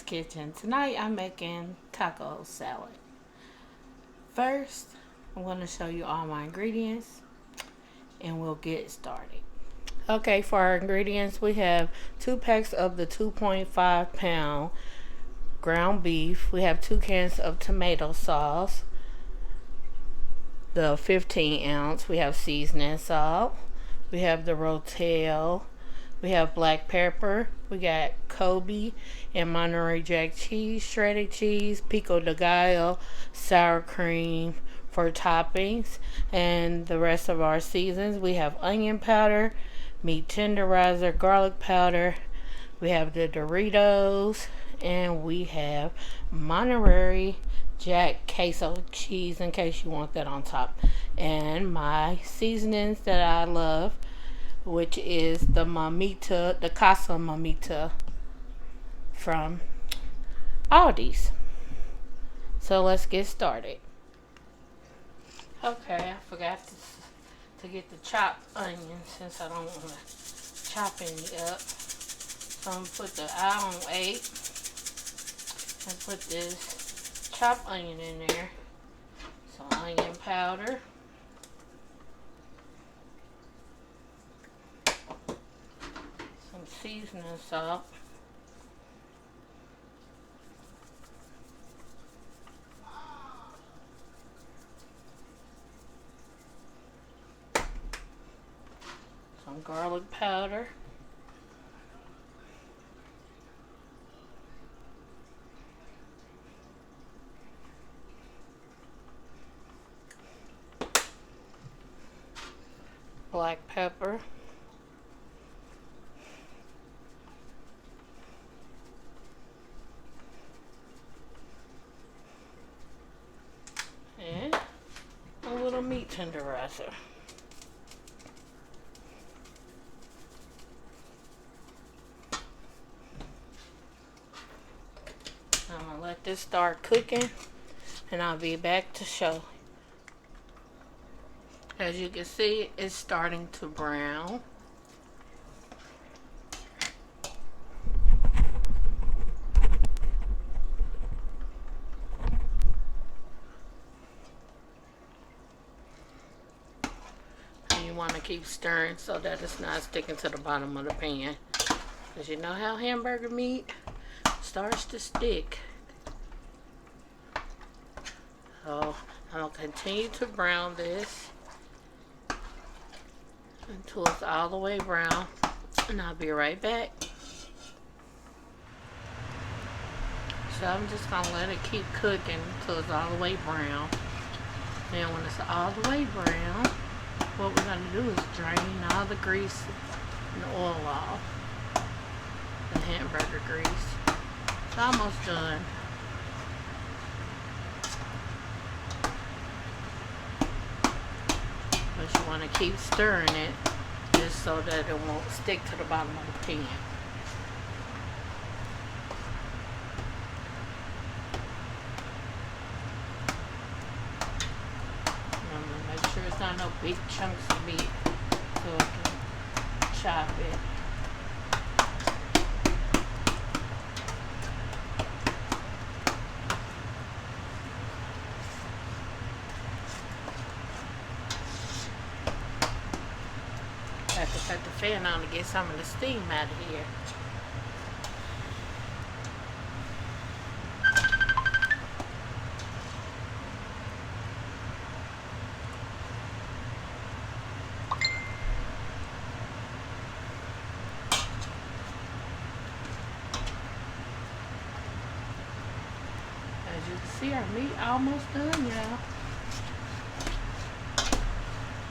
Kitchen. Tonight I'm making taco salad. First, I'm going to show you all my ingredients and we'll get started. Okay, for our ingredients, we have 2 packs of the 2.5 pound ground beef. We have 2 cans of tomato sauce, the 15 ounce. We have seasoning salt. We have the Rotel. We have black pepper. We got Kobe and Monterey Jack cheese, shredded cheese, pico de gallo, sour cream for toppings, and the rest of our seasons. We have onion powder, meat tenderizer, garlic powder. We have the Doritos, and we have Monterey Jack queso cheese in case you want that on top. And my seasonings that I love, which is the Mamita, the Casa Mamita from Aldi's. So let's get started. Okay, I forgot to get the chopped onion since I don't want to chop any up. So I'm going to put the eye on 8 and put this chopped onion in there. Some onion powder. Some seasoning salt. Some garlic powder. Black pepper. And a little meat tenderizer. I'm going to let this start cooking and I'll be back to show. As you can see, it's starting to brown. And you want to keep stirring so that it's not sticking to the bottom of the pan. Because you know how hamburger meat starts to stick. So I'm going to continue to brown this until it's all the way brown, and I'll be right back. So I'm just going to let it keep cooking until it's all the way brown. Then when it's all the way brown, what we're going to do is drain all the grease and oil off. The hamburger grease. It's almost done. But you want to keep stirring it just so that it won't stick to the bottom of the pan. I'm going to make sure it's not no big chunks of meat so I can chop it. I have to cut the fan on to get some of the steam out of here. As you can see, our meat almost done, y'all.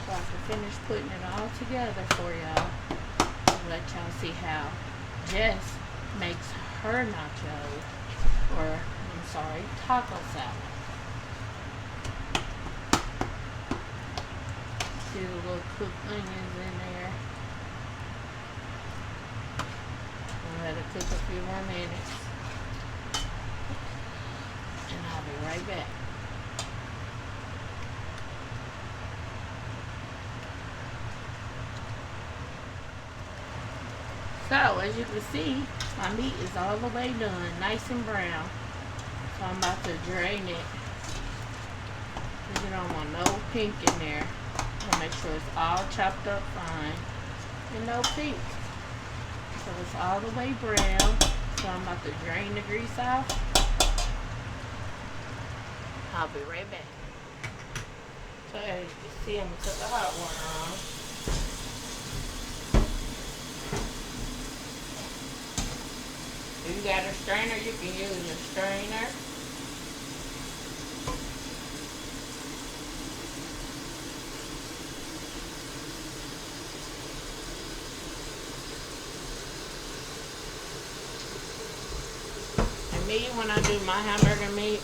So I can finish putting it all together for y'all. Let y'all see how Jess makes her nacho, or I'm sorry, taco salad. See the little cooked onions in there. I'll let it cook a few more minutes. And I'll be right back. So, as you can see, my meat is all the way done, nice and brown. So I'm about to drain it. Because you don't want no pink in there. I'll make sure it's all chopped up fine. And no pink. So it's all the way brown. So I'm about to drain the grease off. I'll be right back. So as you can see, I'm going to put the hot water on. If you got a strainer, you can use a strainer. And me, when I do my hamburger meat,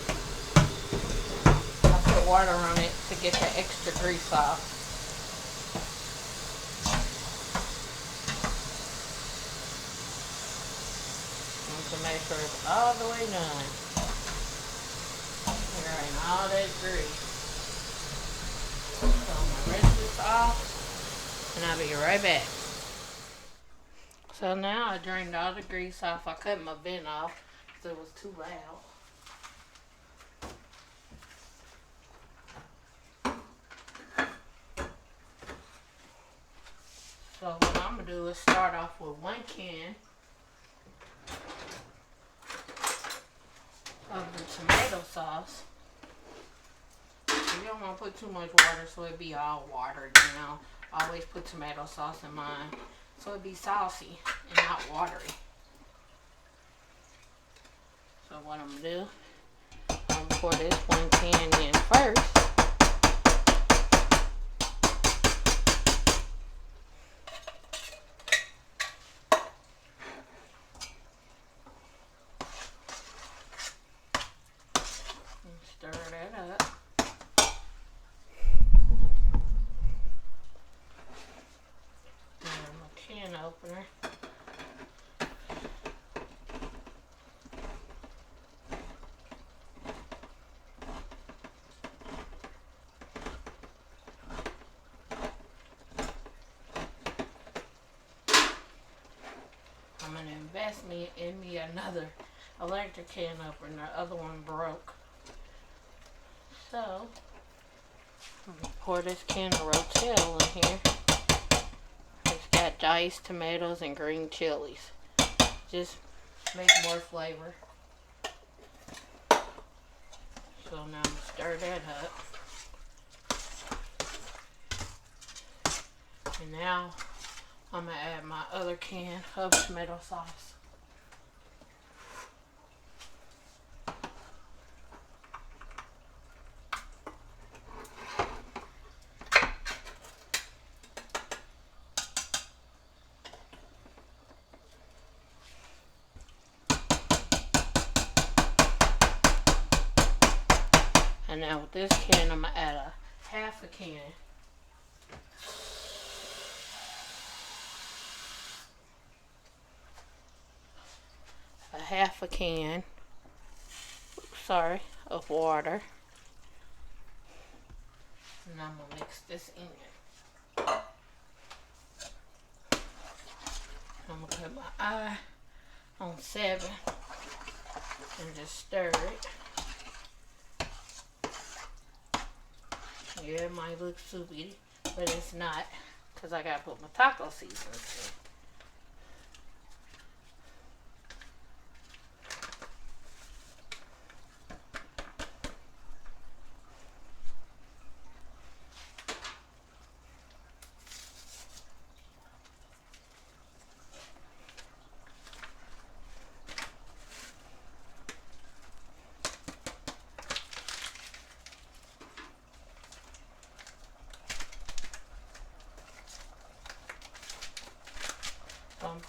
I put water on it to get the extra grease off. To make sure it's all the way done. Drain all that grease. So I'm gonna rinse this off and I'll be right back. So now I drained all the grease off. I cut my vent off because it was too loud. So what I'm gonna do is start off with 1 can of the tomato sauce. You don't want to put too much water so it be all watered, you know. I always put tomato sauce in mine so it be saucy and not watery. So what I'm going to do, I'm going to pour this 1 can in first. Stir that up. And my can opener. I'm going to invest in me another electric can opener. The other one broke. So, I'm going to pour this can of Rotel in here. It's got diced tomatoes and green chilies. Just make more flavor. So now I'm going to stir that up. And now I'm going to add my other can of tomato sauce. And now with this can, I'm going to add a half a can. A half a can, of water. And I'm going to mix this in. I'm going to put my eye on 7 and just stir it. Yeah, it might look soupy, but it's not, because I got to put my taco seasonings in.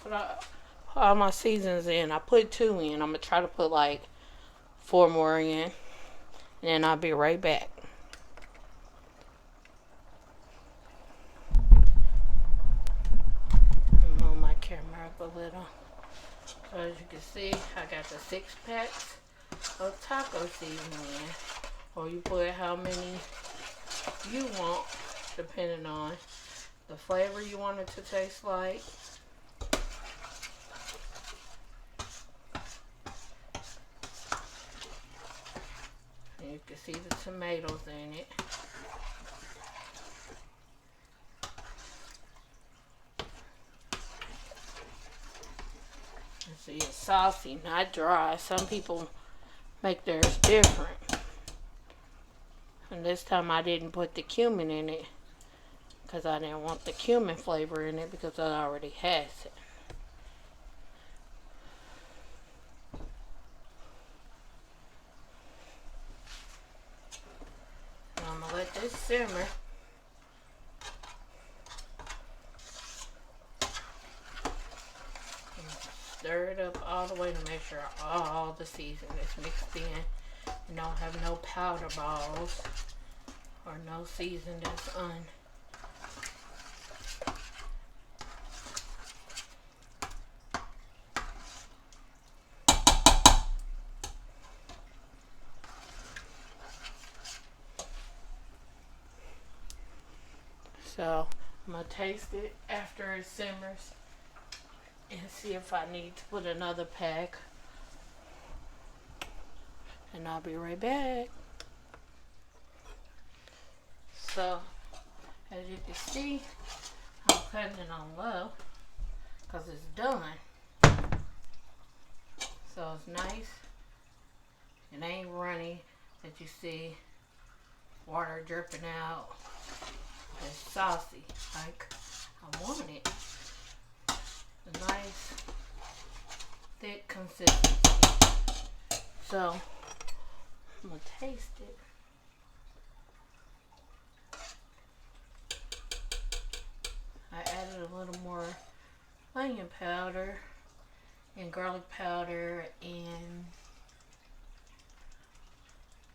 Put all my seasons in. I put 2 in. I'm going to try to put like 4 more in. And then I'll be right back. Move my camera up a little. So as you can see, I got the 6 packs of taco seasoning. Or you put how many you want, depending on the flavor you want it to taste like. And you can see the tomatoes in it. And see, it's saucy, not dry. Some people make theirs different. And this time I didn't put the cumin in it because I didn't want the cumin flavor in it because it already has it. And I'm going to let this simmer. And stir it up all the way to make sure all the seasoning is mixed in. You don't have no powder balls or no season that's So I'm going to taste it after it simmers and see if I need to put another pack. And I'll be right back. So, as you can see, I'm cutting it on low because it's done. So it's nice. It ain't runny that you see water dripping out. It's saucy like I want it. A nice thick consistency. So I'm gonna taste it. I added a little more onion powder and garlic powder and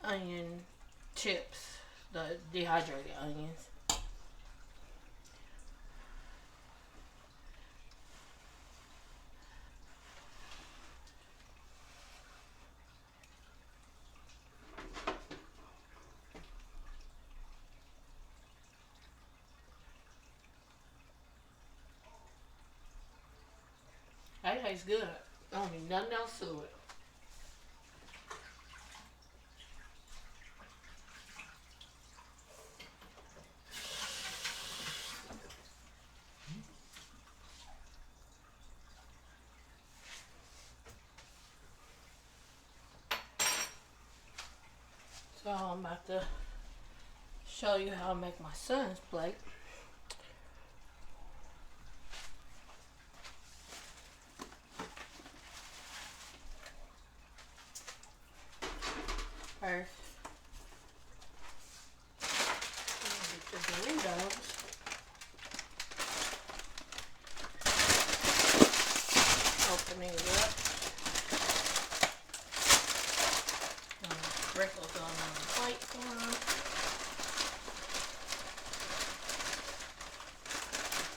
onion chips, the dehydrated onions. That tastes good. I don't need nothing else to it. So I'm about to show you how I make my son's plate. First, get the Doritos. Opening it up. Sprinkles on the plate for them.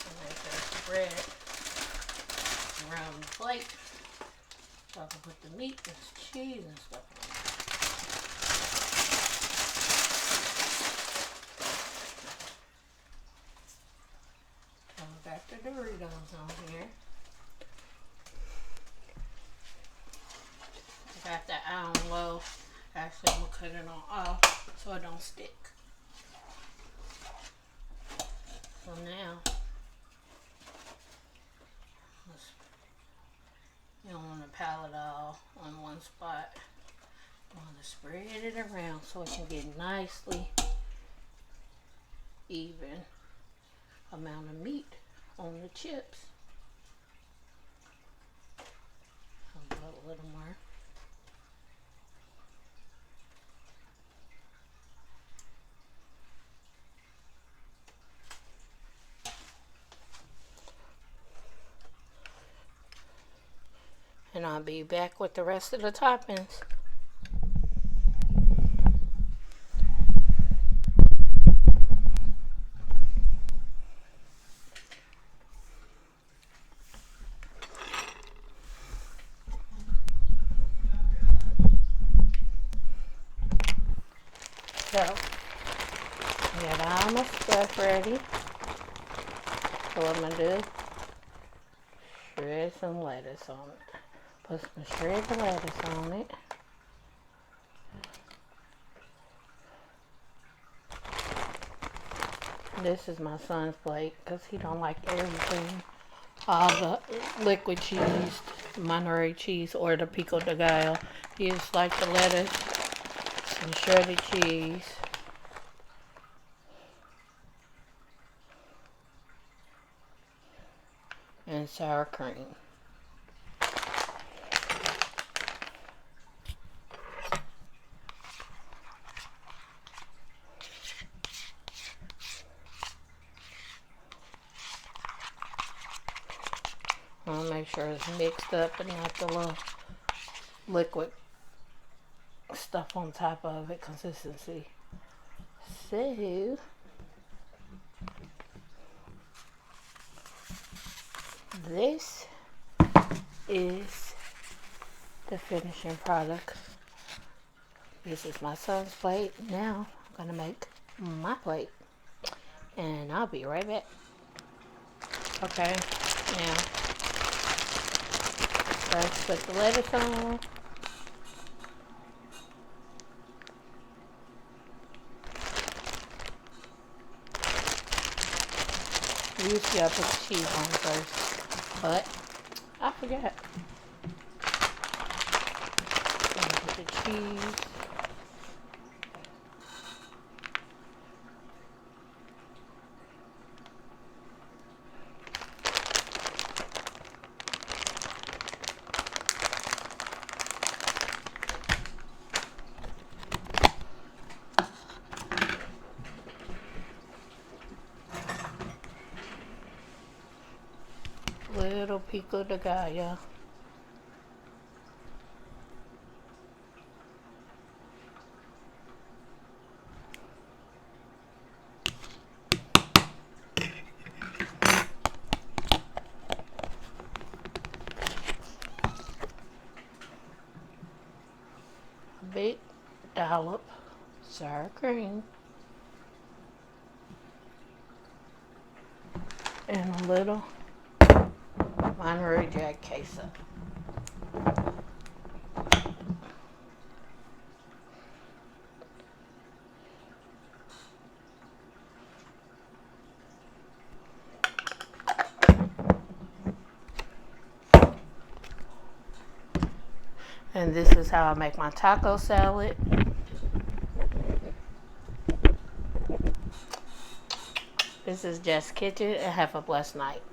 And make that spread around the plate. So I can put the meat and cheese and stuff on it. Got the Doritos on here. I got that eye on low. Actually, I'm gonna cut it on off so it don't stick. So now, you don't want to pile it all on one spot. You want to spread it around so it can get nicely even amount of meat on the chips. I'll put a little more. And I'll be back with the rest of the toppings. So, I got all my stuff ready. So what I'm going to do, shred some lettuce on it. Put some shredded lettuce on it. This is my son's plate because he don't like everything. All the liquid cheese, Monterey cheese, or the pico de gallo. He just like the lettuce, some shredded cheese, and sour cream. I want to make sure it's mixed up and not the little liquid stuff on top of it, consistency. So, this is the finishing product. This is my son's plate. Now, I'm going to make my plate. And I'll be right back. Okay, now, first put the lettuce on. Usually I put the cheese on first, but I forgot. Put the cheese. Little pico de gallo. A big dollop sour cream. And a little Monterey Jack queso. And this is how I make my taco salad. This is Jess Kitchen, and have a blessed night.